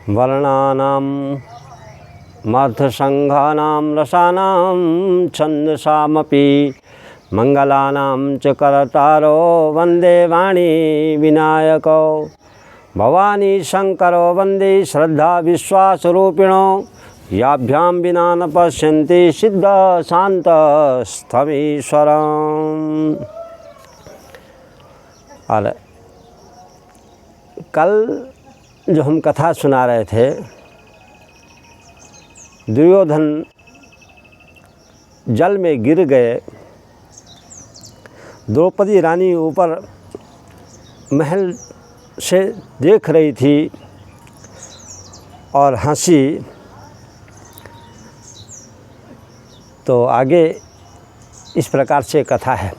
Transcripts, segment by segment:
वर्णानां मर्थसंघानां रसानां छन्दसामपि मंगलानां च करतारो वंदे वाणी विनायको भवानी शंकरो वंदे श्रद्धा विश्वासरूपिणो याभ्यां विना न पश्यन्ति सिद्ध शांतस्थमीश्वरम्। और कल जो हम कथा सुना रहे थे, दुर्योधन जल में गिर गए, द्रौपदी रानी ऊपर महल से देख रही थी और हंसी। तो आगे इस प्रकार से कथा है।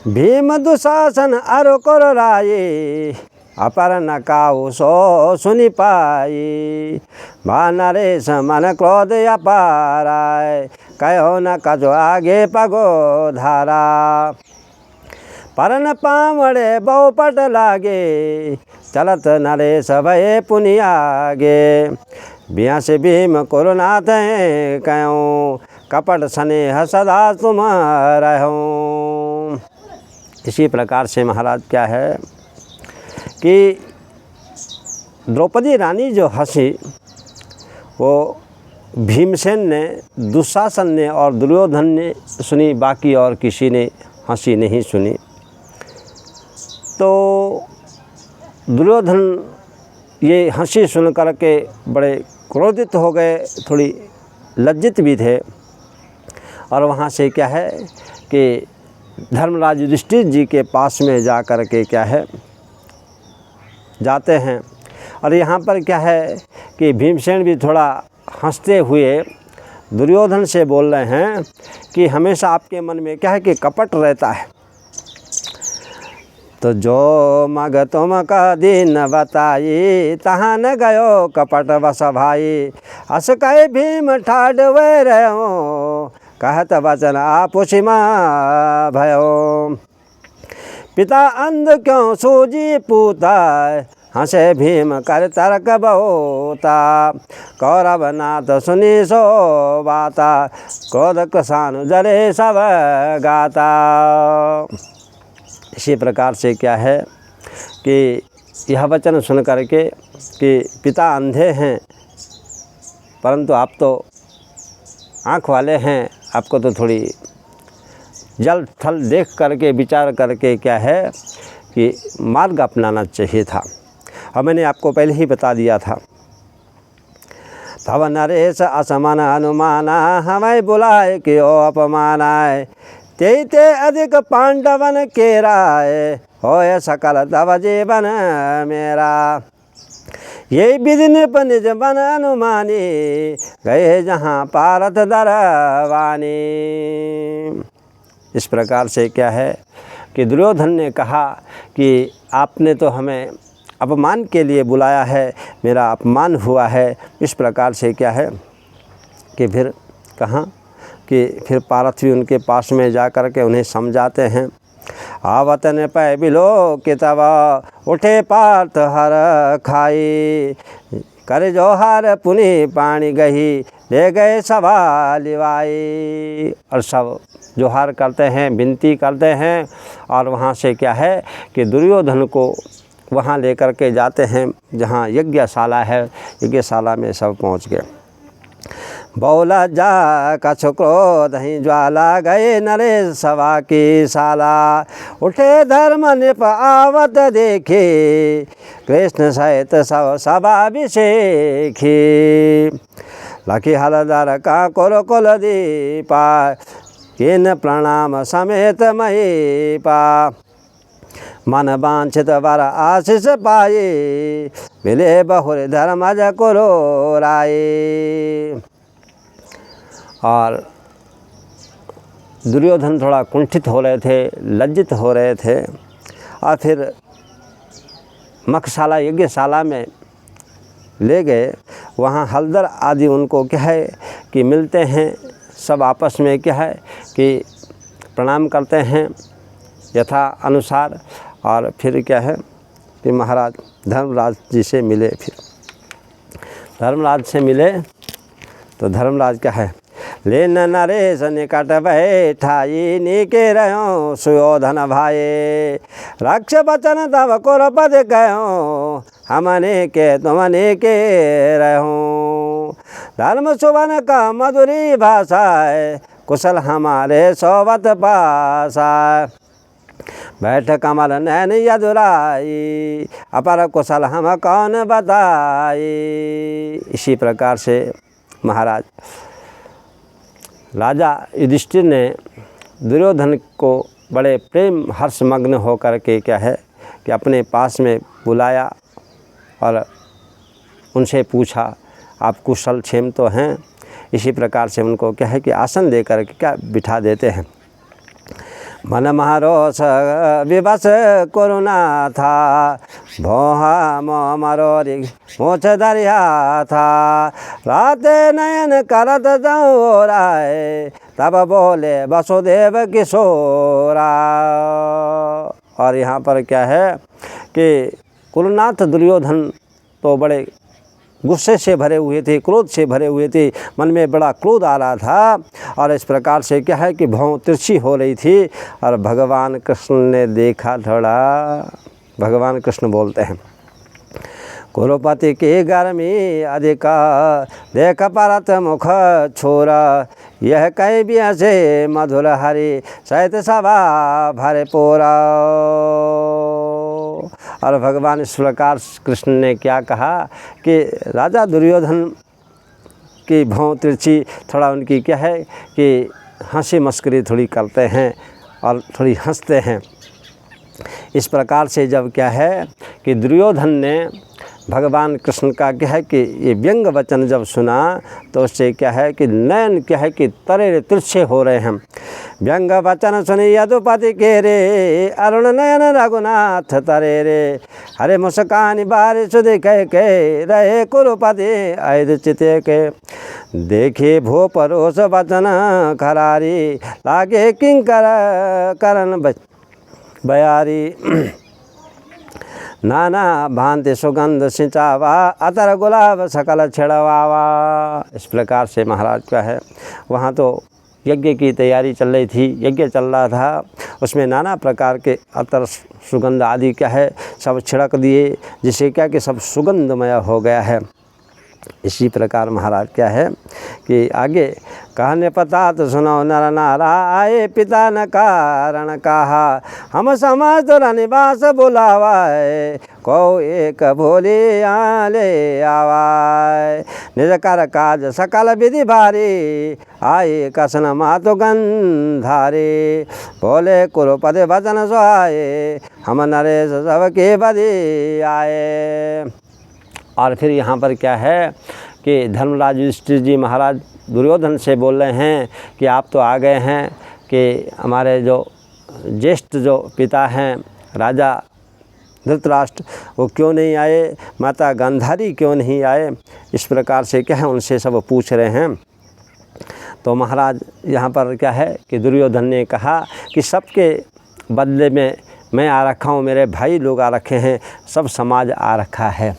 भीम दुशासन अर कर राये अपर न काऊ सो सुनि पाई नरेश मन क्रोध अपाराय कहो न कजो आगे पगो धारा परन पावड़े बहुपट लागे चलत नरेश भये पुनि आगे बिया से भीम कुरुनाथ कहो कपट स्नेह सदा तुम रहो। इसी प्रकार से महाराज क्या है कि द्रौपदी रानी जो हंसी वो भीमसेन ने, दुशासन ने और दुर्योधन ने सुनी, बाकी और किसी ने हंसी नहीं सुनी। तो दुर्योधन ये हंसी सुन कर के बड़े क्रोधित हो गए, थोड़ी लज्जित भी थे। और वहाँ से क्या है कि धर्मराज युधिष्ठिर जी के पास में जा कर के क्या है जाते हैं। और यहाँ पर क्या है कि भीमसेन भी थोड़ा हंसते हुए दुर्योधन से बोल रहे हैं कि हमेशा आपके मन में क्या है कि कपट रहता है। तो जो मग तुम का दिन बताई तहाँ न गयो कपट बस भाई अस कहे भीम ठाड वे रहो कहत वचन आपुषिमा भयो पिता अंध क्यों सूजी पूता हंसे भीम कर तर्क बहुता कौरव नाथ सुनी सो बाता क्रोध कसानु जरे सब गाता। इसी प्रकार से क्या है कि यह वचन सुन करके कि पिता अंधे हैं परंतु आप तो आँख वाले हैं, आपको तो थोड़ी जल थल देख करके विचार करके क्या है कि मार्ग अपनाना चाहिए था। और मैंने आपको पहले ही बता दिया था। तब नरेश असमान अनुमाना हमें बुलाए कि ओ अपमानाए ते अधिक पांडवन के राय होय सकल तव जीवन मेरा यही विधि निप निज बन अनुमानी गए जहाँ पारत दरवानी। इस प्रकार से क्या है कि दुर्योधन ने कहा कि आपने तो हमें अपमान के लिए बुलाया है, मेरा अपमान हुआ है। इस प्रकार से क्या है कि फिर कहाँ कि फिर पारथी उनके पास में जा कर के उन्हें समझाते हैं। आवत ने पै बिलो कितब उठे पार्थ हर खाई करे जोहार पुनि पानी गही ले गए सभा लिवाई। और सब जोहार करते हैं, विनती करते हैं। और वहाँ से क्या है कि दुर्योधन को वहाँ लेकर के जाते हैं जहाँ यज्ञशाला है। यज्ञशाला में सब पहुँच गए। बौला जा कछ क्रोध ही ज्वाला गए नरेश सभा की शाला उठे धर्म निप आवत देखे कृष्ण सहित सब सभा विषेखी लखी हलदर का कोल कोल दीपा किन प्रणाम समेत महीपा मन वांछित वर आशीष पाए मिले बहुर धर्मज कुरो राये। और दुर्योधन थोड़ा कुंठित हो रहे थे, लज्जित हो रहे थे। और फिर मखशाला यज्ञशाला में ले गए। वहाँ हलदर आदि उनको क्या है कि मिलते हैं, सब आपस में क्या है कि प्रणाम करते हैं यथा अनुसार। और फिर क्या है कि महाराज धर्मराज जी से मिले। फिर धर्मराज से मिले तो धर्मराज क्या है, लेन नरेश निकट बैठाई नीके रहो सुयोधन भाई, रक्ष बचन तब कुरपद गयो हमने के तुमने के रहो, धर्म सुवन का मधुरी भाषा कुशल हमारे सोबत पासा, बैठ कमल नैन यदुराई अपर कुशल हम कौन बताई। इसी प्रकार से महाराज राजा युधिष्ठिर ने दुर्योधन को बड़े प्रेम हर्षमग्न होकर के क्या है कि अपने पास में बुलाया और उनसे पूछा आप कुशल क्षेम तो हैं। इसी प्रकार से उनको क्या है कि आसन दे कर के क्या बिठा देते हैं। मन महारोष विवश करुणा था, भोहा मोमरोरी मोछ दरिया था, रात नयन करत जाऊँ राय तब बोले वसुदेव किशोरा। और यहाँ पर क्या है कि कुलनाथ दुर्योधन तो बड़े गुस्से से भरे हुए थे, क्रोध से भरे हुए थे, मन में बड़ा क्रोध आ रहा था और इस प्रकार से क्या है कि भौं तिरछी हो रही थी। और भगवान कृष्ण ने देखा थोड़ा, भगवान कृष्ण बोलते हैं कुरुपति की गर्मी अधिका देख परत मुख छोरा, यह कई भी से मधुर हरि सहित सभा भरे पोरा। और भगवान इस प्रकार कृष्ण ने क्या कहा कि राजा दुर्योधन की भौं तिरछी थोड़ा उनकी क्या है कि हंसी मस्करी थोड़ी करते हैं और थोड़ी हंसते हैं। इस प्रकार से जब क्या है कि दुर्योधन ने भगवान कृष्ण का क्या है कि ये व्यंग वचन जब सुना तो उससे क्या है कि नयन क्या है कि तरे तिरछे हो रहे हैं। व्यंग वचन सुनी यदुपति के रे अरुण नयन रघुनाथ तरे रे, हरे मुस्कान बारिश कह के रहे कुरुपति ऐद चिते के, देखे भो परोस वचन खरारी लागे किंकर करन बयारी, नाना भांति सुगंध सिंचावा अतर गुलाब सकल छिड़वावा। इस प्रकार से महाराज का है वहाँ तो यज्ञ की तैयारी चल रही थी, यज्ञ चल रहा था, उसमें नाना प्रकार के अतर सुगंध आदि क्या है सब छिड़क दिए, जिससे क्या कि सब सुगंधमय हो गया है। इसी प्रकार महाराज क्या है कि आगे कहने पता तो सुनो नर नारा आए पिता न कारण कहा, हम समाज तो निवास बुलावाए को एक भोले आले आवाए, निज कर काज सकल विधि भारी आए कसन मातु गंधारे, बोले कुरुपति वचन सुहाए हम नरेश सबके बधि आए। और फिर यहाँ पर क्या है कि धर्मराज युधिष्ठिर जी महाराज दुर्योधन से बोल रहे हैं कि आप तो आ गए हैं कि हमारे जो ज्येष्ठ जो पिता हैं राजा धृतराष्ट्र वो क्यों नहीं आए, माता गांधारी क्यों नहीं आए। इस प्रकार से क्या है उनसे सब पूछ रहे हैं। तो महाराज यहाँ पर क्या है कि दुर्योधन ने कहा कि सबके बदले में मैं आ रखा हूँ, मेरे भाई लोग आ रखे हैं, सब समाज आ रखा है।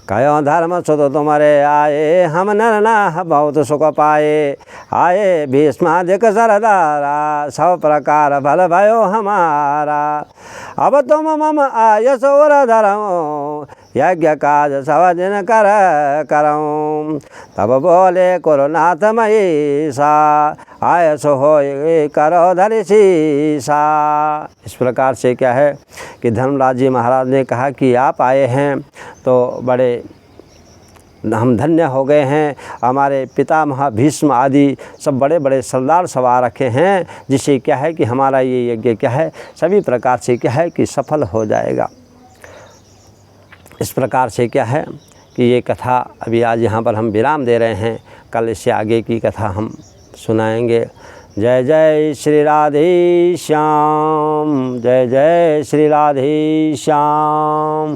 कयो धर्म सुत तुम्हारे आए हम नर ना बहुत सुख पाए, आए भीष्मादिक सरदारा सब प्रकार भल भयो हमारा, अब तुम मम आयस और धरऊँ यज्ञ काज सब दिन कर करऊँ, तब बोले कुरुनाथ महीसा आयस हो करो धरि शीसा। इस प्रकार से क्या है कि धर्मराज जी महाराज ने कहा कि आप आए हैं तो बड़े हम धन्य हो गए हैं, हमारे पितामह भीष्म आदि सब बड़े बड़े सरदार सब आ रखे हैं, जिससे क्या है कि हमारा ये यज्ञ क्या है सभी प्रकार से क्या है कि सफल हो जाएगा। इस प्रकार से क्या है कि ये कथा अभी आज यहाँ पर हम विराम दे रहे हैं, कल इससे आगे की कथा हम सुनाएंगे। जय जय श्री राधे श्याम, जय जय श्री राधे श्याम।